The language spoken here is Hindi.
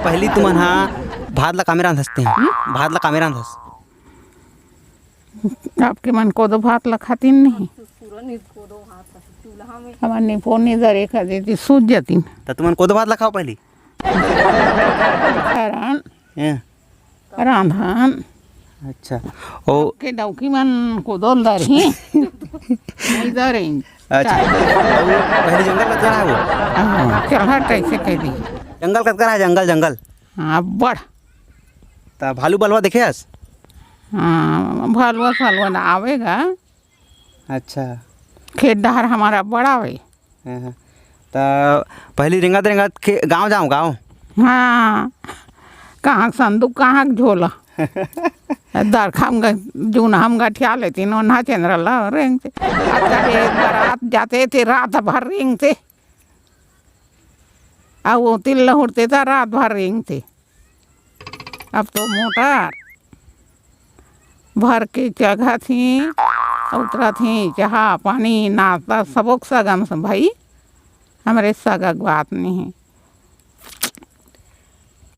पहली तुमन हा भात ला कामे रांधसते हैं, भात ला कामे रांधस। आपके मन कोदो भात ला खातीन नहीं हमार निपो नहीं दरे खा देती सूझ जाती तो तुमन कोदो भात ला खाओ पहली। हरण हैं? रांधन अच्छा ओ के डौकी मन कोदोल दरी नहीं दरे अच्छा पहले जंगल कतका है वो? चल हट कैसे कह दी जंगल कतका है? जंगल जंगल हाँ बड़ ता भालू बलवा देखे हस? हाँ भालुआ सालुआ ना आवेगा अच्छा खेत डहर हमारा बड़ा वे हाँ। ता पहली रेंगत रेंगत के गाँव जाऊँ गाँव। हाँ कहाँ संदूक कहाँ के झोला दर खाम जून हम गठिया लेती नो ना चंद्र ला रेंग से बारात जाते थे रात भर रेंग थे अब वो तिल लहुड़ते था रात भर रेंग थे। अब तो मोटर भर के जगह थी उतरा थी चाह पानी नाश्ता सबक सगम से भाई हमारे सगक बात नहीं है।